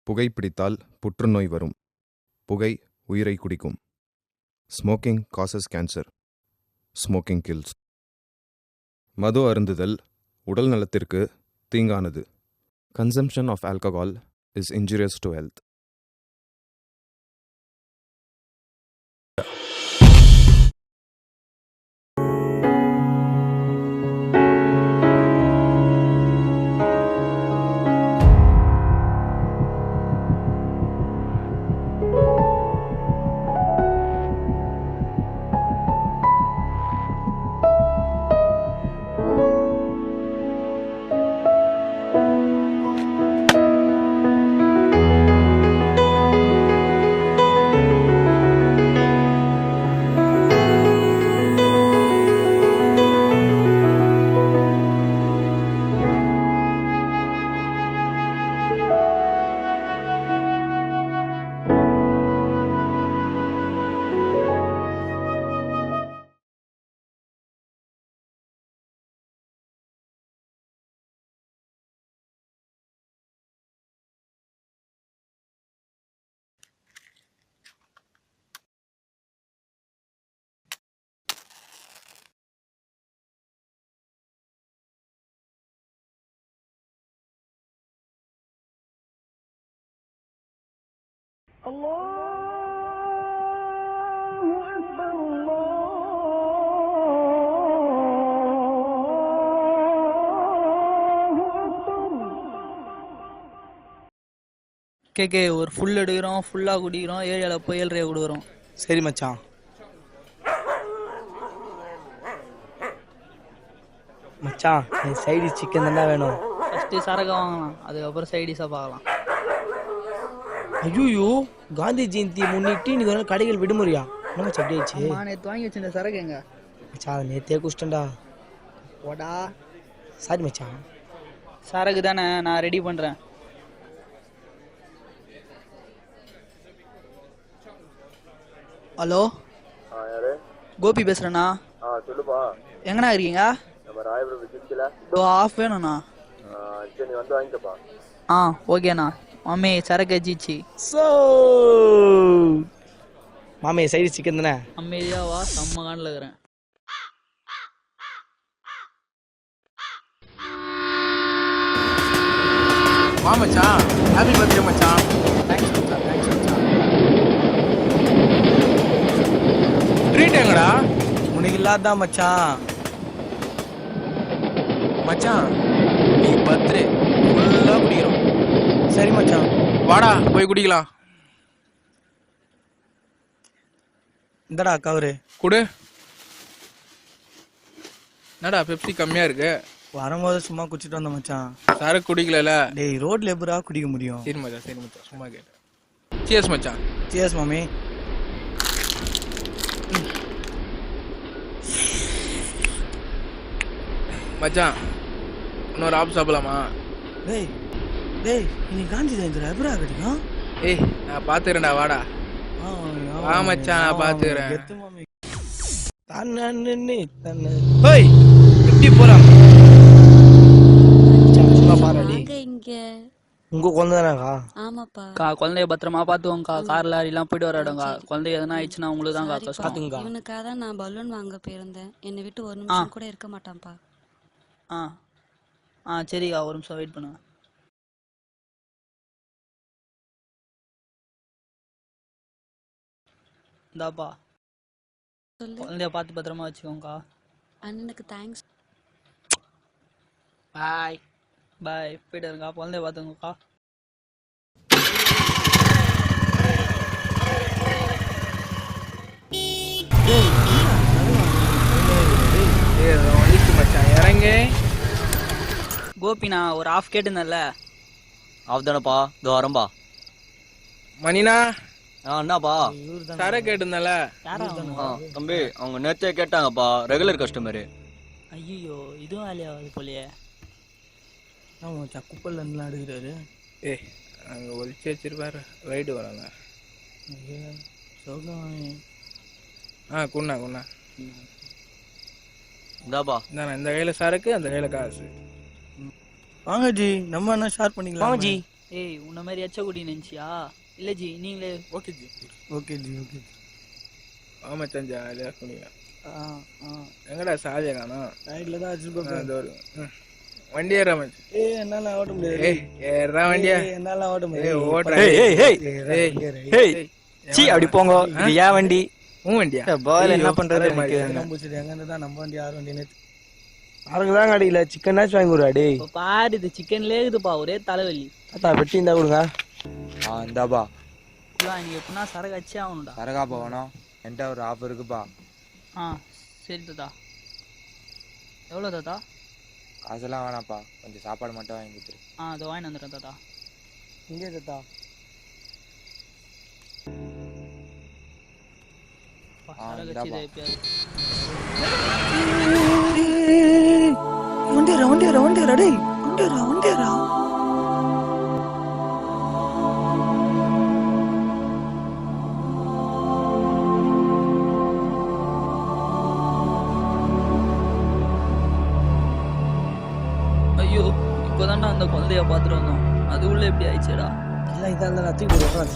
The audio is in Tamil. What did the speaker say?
புகைப்பிடித்தால் புற்றுநோய் வரும். புகை உயிரை குடிக்கும். Smoking causes cancer. Smoking kills. மது அருந்துதல் உடல் நலத்திற்கு தீங்கானது. Consumption of alcohol is injurious to health. கேக்கே ஒரு ஃபுல் எடுக்கிறோம், ஃபுல்லாக குடிக்கிறோம், ஏரியாவில் போய் 7.5 கொடுக்குறோம். சரி மச்சான். மச்சான் என் சைடு சிக்கன் தானே வேணும். ஃபஸ்ட்டு சரக்கு வாங்கலாம், அதுக்கப்புறம் சைடிஷாக பார்க்கலாம். ஐயோ காந்தி ஜெயந்தி முன்னிட்டு இன்னைக்கு ஒரு கடைகள் விடுமுறையா? என்ன மச்சான் அப்படி ஆயிடுச்சு? நேற்று வாங்கி வச்சிருந்த சரக்கு எங்க? மச்சான் அதை நேற்றே குடிச்சிட்டேன்டா. போடா. சாரி மச்சான். சரக்கு தானே, நான் ரெடி பண்ணுறேன். ஹலோ, கோபி பேசுறேண்ணா. சொல்லுப்பா. எங்கண்ணா இருக்கீங்க? நம்ம ராயபுரம் சிக்ஸ்ல. ஆஃப் வேணும்ண்ணா. சரி நீ வந்து வாங்கிக்கப்பா. ஓகேண்ணா. மாமே சரக்கு அஜிச்சு. மாமே சைடு சிக்கன் தானே. அமைதியா வா, செம்ம காண்டில் இருக்கிறேன். வா மச்சான், ஹாப்பி பர்த்டே மச்சான். தேங்க்ஸ் மச்சான், தேங்க்ஸ் மச்சான். ட்ரீட் எங்கடா? உனக்கு இல்லாதான் மச்சான். மச்சான் நீ பர்த்டே ஃபுல்லாக குடிக்கிறோம். சரி மச்சான், வாடா போய் குடிக்கலாம். இந்தடா கவரு குடு. என்னடா பெப்சி கம்மியா இருக்கு? வரும்போது சும்மா குடிச்சிட்டு வந்த மச்சான். சரக்கு குடிக்கல. டேய் ரோட்ல எப்படா குடிக்க முடியும்? சரி மச்சான், சரி மச்சான், சும்மா கேட்டேன். சியர்ஸ் மச்சான். சியர்ஸ் மாமி. மச்சான் இன்னொரு ஆப் சாப்பிடலாமா? டேய் டேய் நீ காந்தி ஜெயந்தி எப்படா கிடைக்கும்? ஏய் நான் பார்த்துக்கிறேன்டா, வாடா. வா மச்சான், நான் பார்த்துக்கிறேன். ஹேய் எப்படி போறாங்க? சும்மா பாருடி. உங்க குழந்தை தானேக்கா? ஆமாப்பா. குழந்தைய பத்திரமா பார்த்துக்கோங்கக்கா. கார் லாரிலாம் போயிட்டு வராடுங்க. குழந்தை எதனா ஆயிடுச்சுன்னா உங்களுக்கு தான் கஷ்டம். இவனுக்காக தான் நான் பலூன் வாங்க போயிருந்தேன். என்னை விட்டு ஒரு நிமிஷம் கூட இருக்க மாட்டான்ப்பா. சரிக்கா, ஒரு நிமிஷம் வெயிட் பண்ணுங்க. இந்தாப்பா, குழந்தைய பார்த்து பத்திரமா வச்சுக்கோங்கக்கா. அண்ணனுக்கு தேங்க்ஸ். பாய் பாய், போயிட்டு இருக்கா. குழந்தைய பார்த்துங்கக்கா. மச்சான் இறங்க. கோபி நான் ஒரு ஆஃப் கேட்டுருந்தேன்ல. ஆஃப் தானப்பா, இதோ வரம்பா. மணினா என்னப்பா? சரக்கு கேட்டுருந்தல. தம்பி அவங்க நேற்றே கேட்டாங்கப்பா, ரெகுலர் கஸ்டமரு. ஐயோ இதுவும் வேலையாவது போலியே. குப்பல்ல இருந்துலாம் எடுக்கிறாரு. அங்கே ஒழிச்சு வச்சிருப்பாரு. ரைடு வராங்க. குண்ணா குண்ணா இந்தாப்பா. இந்த கையில் சரக்கு, அந்த கையில் காசு. வாங்க ஜி, நம்ம என்ன ஷேர் பண்ணிக்கலாம். வாங்க ஜி, ஏய் உன்ன மாதிரி எச்ச குடி நினைச்சியா இல்ல ஜி நீங்களே okay G okay G okay வா மச்சான் ஜாலியா குடிக்கலாம். ஆ ஆ எங்கடா சாதியா காணோம்? ரைட்ல தான் வச்சிருப்பேன். இந்த ஒரு வண்டி ஏறா மச்சான். ஏய் என்னால ஓட்ட முடியாது. ஏய் ஏறா வண்டியா. ஏய் என்னால ஓட்ட முடியாது. ஏய் ஓட்றா. ஏய் சீ அப்படி போங்க. இது ஏன் வண்டி? உன் வண்டியா? பால் என்ன பண்றது நம்ம எனக்கு பூச்சிட்டு எங்க இருந்து தான் நம்ம வண்டி யார் வண்டி நேத்து யாருக்கு தான் கடையில சிக்கனாச்சும் வாங்கி விடுறா டேய். இப்போ பாரு இது சிக்கன்லேயே இருக்குதுப்பா ஒரே தலைவலி. தாத்தா வெட்டி இருந்தா கொடுங்க. இந்தாப்பா இன்னைக்கு எப்படின்னா சரக்கு வச்சே ஆகணும்டா. சரகாப்பா வேணும் என்கிட்ட ஒரு ஆஃபர் இருக்குப்பா. ஆ சரி தாத்தா. எவ்வளோ தாத்தா? காசெல்லாம் வேணாப்பா, கொஞ்சம் சாப்பாடு மட்டும் வாங்கி கொடுத்துரு. ஆ அதை வாங்கி வந்துடுறேன் தாத்தா. இங்கே தாத்தா சரக்கு வச்சு இதை எப்பயாவது வண்டியரா வண்டியரா வண்டியரா டேய் வண்டியரா வண்டியரா. ஐயோ இப்போதான்டா அந்த குழந்தைய பார்த்துட்டு வந்தோம், அது உள்ள எப்படி ஆயிடுச்சேடா. எல்லாம் இதான் நான் தூக்கி போடுறேன்.